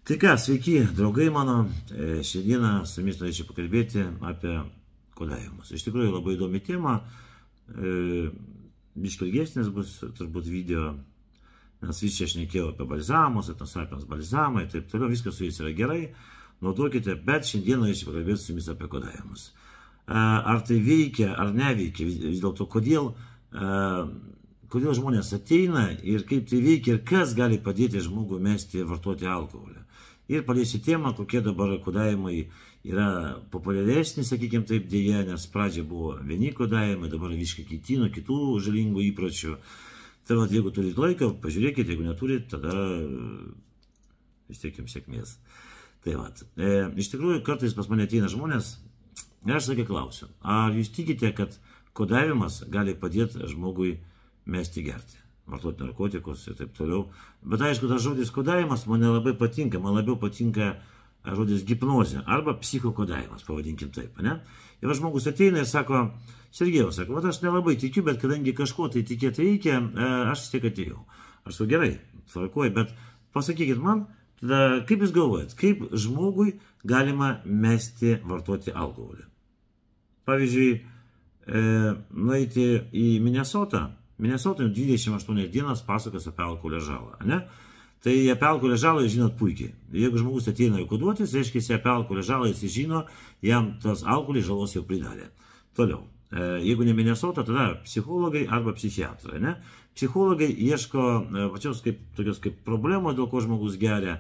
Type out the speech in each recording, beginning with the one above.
Tai ką, sveiki, draugai mano. Šiandieną su jumis norėčiau pakalbėti apie kodavimus. Iš tikrųjų labai įdomi tema. Biškai ilgesnis bus turbūt video, nes vis čia aš šnekėjau apie balzamus, atnasapiams balzamai ir taip toliau. Viskas su jais yra gerai, naudokite, bet šiandien norėčiau pakalbėti su jumis apie kodavimus. Ar tai veikia, ar neveikia, vis dėlto kodėl žmonės ateina ir kaip tai veikia ir kas gali padėti žmogui mesti ir vartoti alkoholį. Ir paliesiu temą, kokie dabar kodavimai yra populiaresni, sakykime taip, dėja, nes pradžia buvo vieni kodavimai, dabar visiškai kiti, nuo kitų žalingų įpročių. Tai vat, jeigu turit laiką, pažiūrėkite, jeigu neturit, tada vis tiek jums sėkmės. Tai vat, iš tikrųjų, kartais pas mane ateina žmonės, ir aš sakė klausiu, ar jūs tikite, kad kodavimas gali padėti žmogui mesti gerti, vartoti narkotikus ir taip toliau. Bet aišku, tas žodis kodavimas man nelabai patinka, man labiau patinka žodis hipnozė arba psichokodavimas, pavadinkim taip, ne? Ir žmogus ateina ir sako, Sergejau, sako, vat aš nelabai tikiu, bet kadangi kažko tai tikėti reikia, aš vis tiek atėjau. Aš sakau, gerai, tvarkoju, bet pasakykit man, tada kaip jūs galvojat, kaip žmogui galima mesti vartoti alkoholį? Pavyzdžiui, nueiti į Minnesotą 28 dienas pasakas apie alkoholio žalą, ne? Tai apie alkoholio žalą jūs žinot puikiai. Jeigu žmogus ateina jau koduotis, reiškia, apie alkoholio žalą jis žino, jam tas alkoholį žalos jau pridarė. Toliau, jeigu ne Minnesota, tada psichologai arba psichiatrai, ne? Psichologai ieško pačios tokios kaip problemos, dėl ko žmogus geria.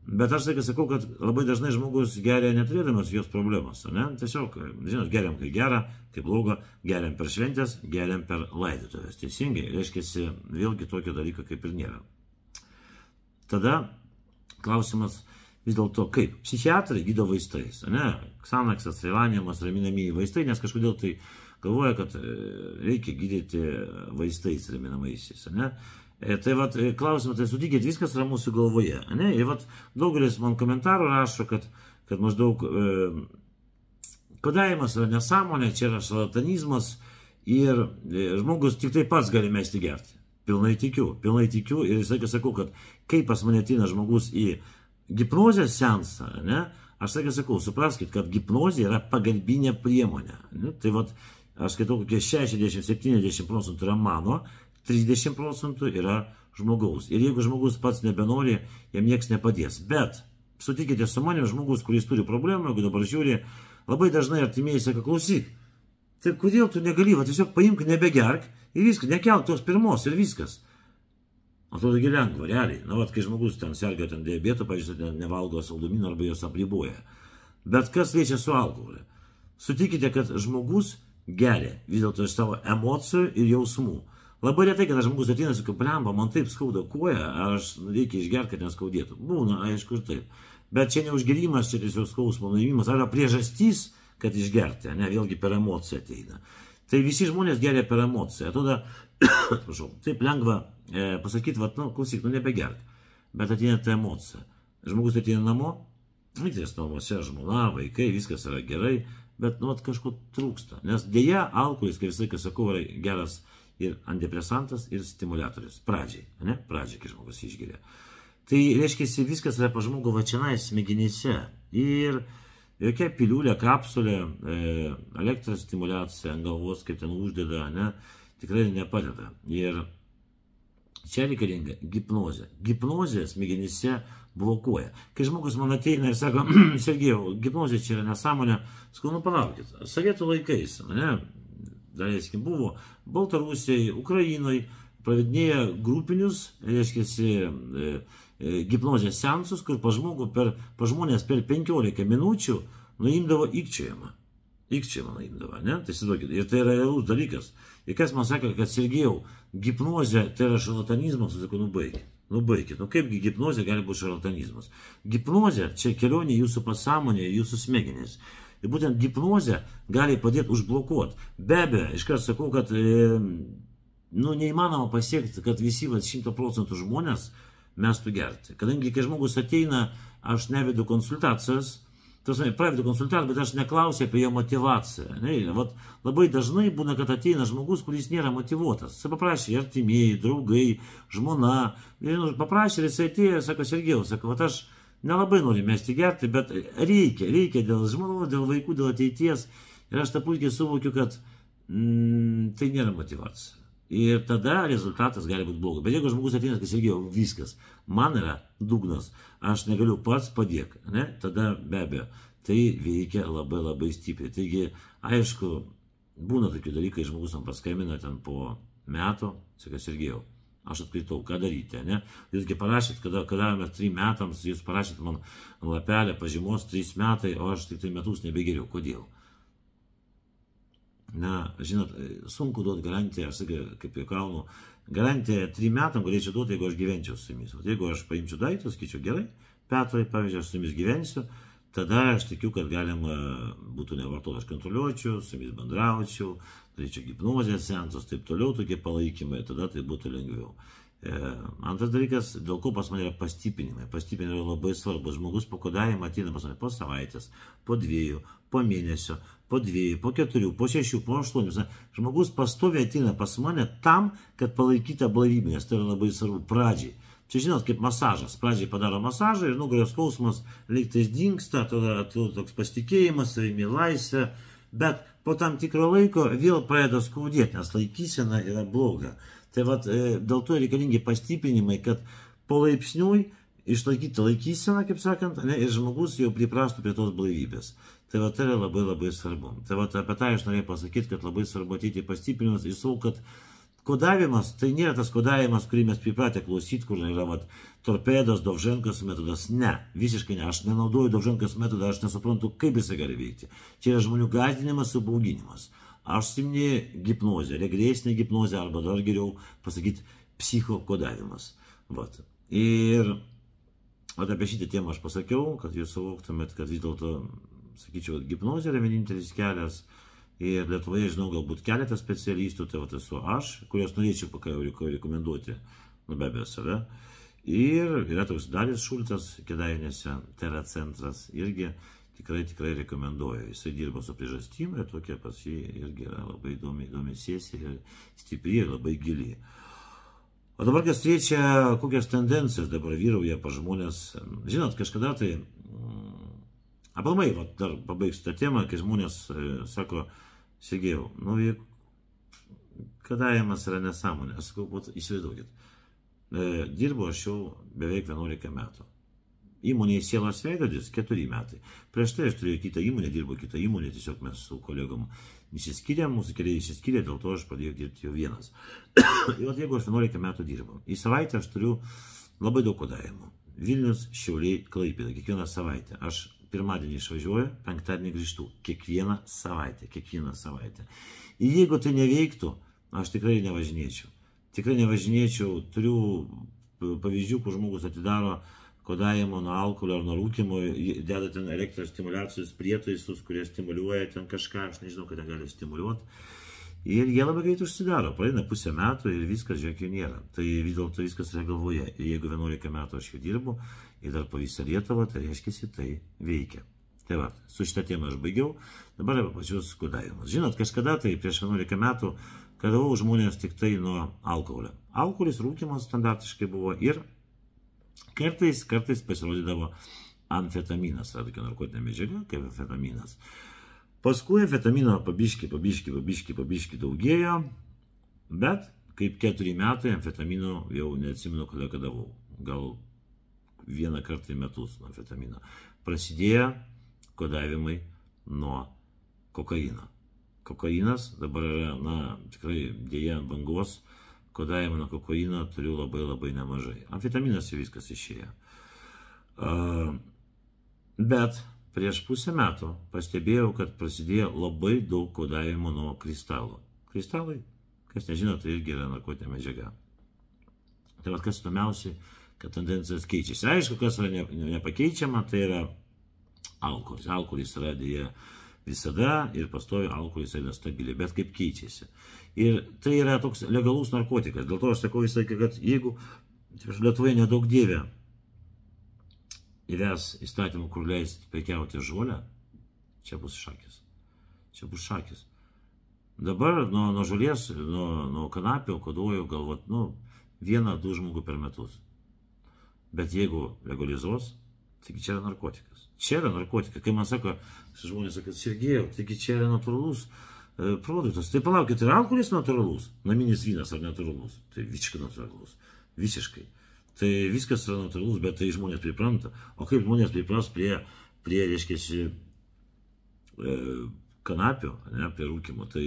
Bet aš sakau, kad labai dažnai žmogus geria neturėdamas jos problemos, ne? Tiesiog, žinot, geriam kai gera, kai bloga, geriam per šventės, geriam per laidotuvės. Teisingai, reiškia, vėlgi tokio dalyko kaip ir nėra. Tada klausimas vis dėlto, kaip psichiatrai gydo vaistais, ne? Xanaxas, Relaniumas, raminamieji vaistai, nes kažkodėl tai galvoja, kad reikia gydyti vaistais raminamaisiais, ne? Tai vat, klausimas, tai sutikit, viskas yra mūsų galvoje, ne? Ir vat, daugelis man komentarų rašo, kad maždaug kodavimas yra nesąmonė, čia yra šarlatanizmas ir žmogus tik tai pats gali mesti gerti. Pilnai tikiu ir visą laiką sakau, kad kai pas mane ateina žmogus į hipnozės seansą, ne? Aš sakau, supraskit, kad hipnozė yra pagalbinė priemonė. Ne? Tai vat, aš skaitau, kokie 60-70% yra mano, 30% yra žmogaus. Ir jeigu žmogus pats nebenori, jam nieks nepadės. Bet, sutikite su manim, žmogus, kuris turi problemą, jeigu dabar žiūri, labai dažnai artimieji sako, klausyk, tai kodėl tu negali, va tiesiog paimk, nebegerk ir viskas, nekelk tos pirmos ir viskas. Atrodo, lengva, realiai. Na, vat, kai žmogus ten serga diabetu, pavyzdžiui, nevalgo saldumynų arba jos apriboja. Bet kas liečia su alkoholiu? Sutikite, kad žmogus geria vis dėlto iš savo emocijų ir jausmų. Labai retai, kad žmogus ateina, sakau, blemba, man taip skauda koją, aš reikia išgerti, kad neskaudėtų. Būna, aišku, ir taip. Bet čia ne užgerimas, čia tiesiog skausmo nuėmimas, arba priežastys, kad išgerti, ne, vėlgi per emociją ateina. Tai visi žmonės geria per emociją. Tada, prašau, taip lengva pasakyti, vat, nu, klausyk, nu nebegerk. Bet ateina ta emocija. Žmogus ateina namo, ties namuose, žmona, vaikai, viskas yra gerai, bet, nu, vat, kažko trūksta. Nes dėja, alkoholis, kaip visai, kas sakau, yra geras ir antidepresantas, ir stimuliatorius. Pradžiai, ne? Pradžiai, kai žmogus išgeria. Tai reiškia, viskas yra pa žmogų va čianais smegenyse. Ir jokia piliulė, kapsulė, elektros stimulacija ant galvos, kaip ten uždeda, ne? Tikrai nepadeda. Ir čia reikalinga hipnozė. Hipnozė smegenyse blokuoja. Kai žmogus man ateina ir sako, Sergejau, hipnozė čia yra nesąmonė, sakau, nu palaukit, sovietų laikais, ne? Daleiskim, buvo Baltarusijai, Ukrainai, pravedinėja grupinius, reiškia, hipnozės seansus, kur pa žmonės per 15 minučių nuimdavo ikčiojimą. Ikčiojimą nuimdavo, ne? Tai įsivaizduokit, ir tai yra realus dalykas. Ir kas man sako, kad Sergejau, hipnozė tai yra šarlatanizmas, sakau, nubaikit. Nu kaipgi hipnozė gali būti šarlatanizmas? Hipnozė čia kelionė jūsų pasąmonėje, jūsų smegenys. Ir būtent hipnozė gali padėti užblokuoti. Be abejo, iškart sakau, kad nu, neįmanoma pasiekti, kad visi 100% žmonės mestų gerti. Kadangi, kai žmogus ateina, aš nevedu konsultacijas, pravedu konsultaciją, bet aš neklausiu apie jo motivaciją. Ne? Vat, labai dažnai būna, kad ateina žmogus, kuris nėra motyvuotas. Jis paprašė artimieji, draugai, žmona. Paprašė ir jis atėjo, sako, Sergejau, sako, vat aš nelabai nori mesti gerti, bet reikia dėl žmonių, dėl vaikų, dėl ateities. Ir aš tą puikiai suvokiu, kad tai nėra motyvacija. Ir tada rezultatas gali būti blogas. Bet jeigu žmogus ateina, kad Sergejau, viskas, man yra dugnas, aš negaliu pats padėk, ne? Tada be abejo, tai veikia labai stipriai. Taigi, aišku, būna tokių dalykų, žmogus man paskambina ten po metų, sako, Sergejau, aš atkritau, ką daryti, ne? Jūsgi parašyt, kada mes 3 metams, jūs parašyt man lapelę pažymos 3 metai, o aš tik 3 metus nebegeriau. Kodėl? Na, žinot, sunku duoti garantiją, aš sakai, kaip juokaunu, garantiją 3 metam galėčiau duoti, jeigu aš gyvenčiau su jumis. O jeigu aš paimčiau daiktus, sakyčiau, gerai, Petrai, pavyzdžiui, aš su jumis gyvensiu, tada aš tikiu, kad galima būtų nevartoti, aš kontroliuočiau, su jumis bendraučiau, daryčiau hipnozės seansus, taip toliau, tokie palaikymai, tada tai būtų lengviau. Antras dalykas, dėl ko pas mane yra pastiprinimai. Pastiprinimai yra labai svarbus. Žmogus po kodavimą ateina pas mane po savaitės, po 2, po mėnesio, po 2, po 4, po 6, po 8. Žmogus pastoviai ateina pas mane tam, kad palaikytų blaivybę, nes tai yra labai svarbu pradžiai. Čia žinot, kaip masažas. Pradžiai padaro masažą ir nugaros skausmas lygtais dingsta, tada toks pasitikėjimas, savimi laisvė, bet po tam tikro laiko vėl pradeda skaudėti, nes laikysena yra bloga. Tai vat, dėl to reikalingi pastiprinimai, kad palaipsniui išlaikyti laikyseną, kaip sakant, ne, ir žmogus jau priprastų prie tos blaivybės. Tai vat, tai yra labai svarbu. Tai vat, apie tai aš norėjau pasakyti, kad labai svarbu ateiti pastiprinimas ir savo, kad kodavimas, tai nėra tas kodavimas, kurį mes pripratę klausyti, kur yra vat, torpedos, Dovženkos metodas. Ne, visiškai ne. Aš nenaudoju Dovženkos metodą, aš nesuprantu, kaip jisai gali veikti. Čia yra žmonių gąsdinimas, subauginimas. Aš siminėjau hipnozę, regresinė hipnozė, arba dar geriau pasakyti psichokodavimas. Vat. Ir apie šitą temą aš pasakiau, kad jūs suvoktumėt, kad vis dėlto, sakyčiau, hipnozė yra vienintelis kelias. Ir Lietuvoje, žinau, galbūt keletą specialistų, tai vat esu aš, kuriuos norėčiau rekomenduoti, nu be abejo save. Ir yra toks Darius Šulcas, Kėdainiuose, Tera centras, irgi tikrai rekomenduoju. Jisai dirba su priežastim ir tokia pas jį irgi yra labai įdomi sesija, stipri ir labai gili. O dabar kas liečia, kokias tendencijas dabar vyrauja pas žmonės. Žinot, kažkada tai, aplamai, dar pabaigsiu tą temą, kai žmonės sako, Sergejau, nu, kadavimas yra nesąmonė. Aš sakau, įsivaizduokit, dirbu aš jau beveik 11 metų. Įmonėje Sielos veidrodis 4 metai. Prieš tai aš turėjau kitą įmonę, dirbau kitą įmonę, tiesiog mes su kolegom nesiskyrėm, mūsų keliai išsiskyrė, dėl to aš pradėjau dirbti jau vienas. Ir jeigu aš 11 metų dirbau, į savaitę aš turiu labai daug kodavimų. Vilnius, Šiauliai, Klaipėda, kiekvieną savaitę. Aš pirmadienį išvažiuoju, penktadienį grįžtu. Kiekvieną savaitę. Ir jeigu tai neveiktų, aš tikrai nevažinėčiau. Turiu pavyzdžių, kur žmogus atidaro kodavimo nuo alkoholio ar nuo rūkymo, deda ten elektros stimuliacijos prietaisus, kurie stimuliuoja ten kažką, aš nežinau, kad gali stimuliuoti. Ir jie labai greit užsidaro, praeina pusę metų ir viskas, žiūrėk, jų nėra. Tai vis dėlto viskas yra galvoje. Ir jeigu 11 metų aš jau dirbu ir dar po visą Lietuvą, tai reiškia, tai veikia. Tai va, su šitą temą aš baigiau, dabar apie pačius kodavimus. Žinot, kažkada tai prieš 11 metų kodavau žmonės tik tai nuo alkoholio. Alkoholis, rūkymas standartiškai buvo ir kartais pasirodydavo amfetaminas, yra tokia narkotinė medžiaga, kaip amfetaminas. Paskui amfetamino pabiški daugėjo, bet kaip 4 metai amfetamino jau neatsimenu, kada kodavau. Gal 1 kartą į metus nuo amfetamino. Prasidėjo kodavimai nuo kokaino. Kokainas dabar yra, na, tikrai dėja ant bangos. Kodavimą nuo kokaino turiu labai nemažai. Amfetaminas jau viskas išėjo. Bet prieš pusę metų pastebėjau, kad prasidėjo labai daug kodavimo nuo kristalų. Kristalai, kas nežino, tai irgi yra narkotinė medžiaga. Tai kas įdomiausia, kad tendencijos keičiasi. Aišku, kas yra nepakeičiama, tai yra alkoholis. Alkoholis yra dėja visada ir pastovi alkoholis yra stabiliai, bet kaip keičiasi. Ir tai yra toks legalus narkotikas. Dėl to aš sakau visą laiką, kad jeigu Lietuvoje nedaug dievė įves įstatymų, kur leis prekiauti žolę, čia bus šakis. Dabar nuo žolės, nuo kanapio koduoju galvot, 1-2 žmogų per metus. Bet jeigu legalizuos, Taigi čia yra narkotikas. Čia yra narkotika. Kai man sako, žmonės sako, Sergėjau, taigi čia yra natūralus produktas. Tai palaukit, tai alkoholis natūralus, naminis vynas ar natūralus. Tai visiškai natūralus. Visiškai. Tai viskas yra natūralus, bet tai žmonės pripranta. O kaip žmonės pripras prie reiškia, kanapių, ne, prie rūkimo, tai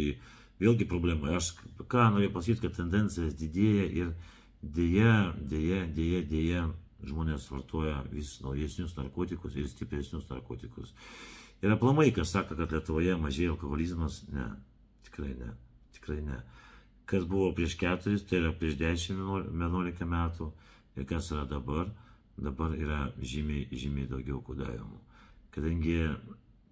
vėlgi problema. Aš ką noriu pasakyti, kad tendencijos didėja ir dėja žmonės vartoja vis naujesnius narkotikus ir stipresnius narkotikus. Ir aplamai, kas sako, kad Lietuvoje mažėja alkoholizmas, ne, tikrai ne. Kas buvo prieš 4, tai yra prieš 10-11 metų ir kas yra dabar yra žymiai daugiau kodavimų. Kadangi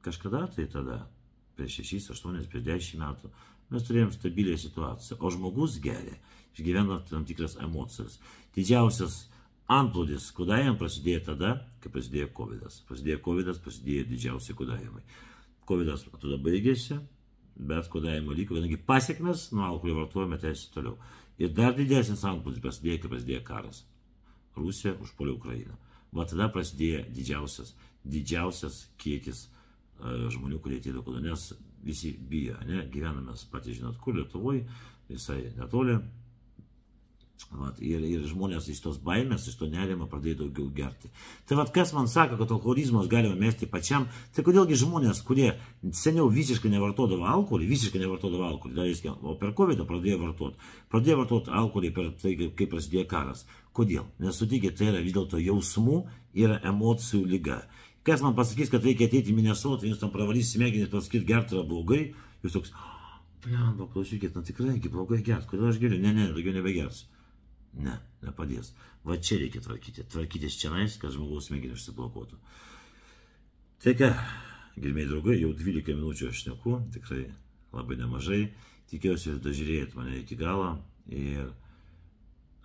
kažkada tai tada, prieš 6, 8, prieš 10 metų, mes turėjom stabilią situaciją, o žmogus geria, išgyvena tam tikras emocijas. Didžiausias antplūdis kodavimam prasidėjo tada, kai prasidėjo Covidas. Prasidėjo didžiausi kodavimai. Covidas tada baigėsi, bet kodavimo liko, kadangi pasiekmes nuo alkoholio vartojimo tęsiasi toliau. Ir dar didesnis antplūdis prasidėjo, kai prasidėjo karas. Rusija užpuolė Ukrainą. Va tada prasidėjo didžiausias kiekis žmonių, kurie atėjo kodą, nes visi bijo, ne? Gyvename, patys žinot, kur Lietuvoje, visai netoli. Ir žmonės iš tos baimės, iš to nerimo pradėjo daugiau gerti. Tai kas man sako, kad alkoholizmas galima mesti pačiam, tai kodėlgi žmonės, kurie seniau visiškai nevartodavo alkoholį, o per COVID pradėjo vartoti alkoholį per tai, kai prasidėjo karas. Kodėl? Nes sutikit, tai yra vis dėlto jausmų ir emocijų lyga. Kas man pasakys, kad reikia ateiti į Minesotą, jūs tam pravalys smegenys, pasakyti, gerti yra blogai, jūs toks, blemba, klausykit, tikrai blogai gerti, kodėl aš geriu? Ne, daugiau nebegersiu. Ne, nepadės. Va čia reikia tvarkytis čianais, kad žmogaus smegenys išsiblokuotų. Tai ką, gerbėjai draugai, jau 12 minučių aš šneku, tikrai labai nemažai. Tikiuosi, jūs dažiūrėjot mane iki galo ir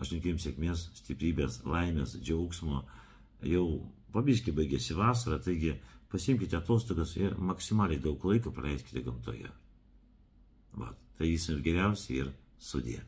aš linkiu jums sėkmės, stiprybės, laimės, džiaugsmo. Jau pabiškai baigėsi vasara, taigi pasiimkite atostogas ir maksimaliai daug laiko praleiskite gamtoje. Va, tai visiems geriausiai ir sudie.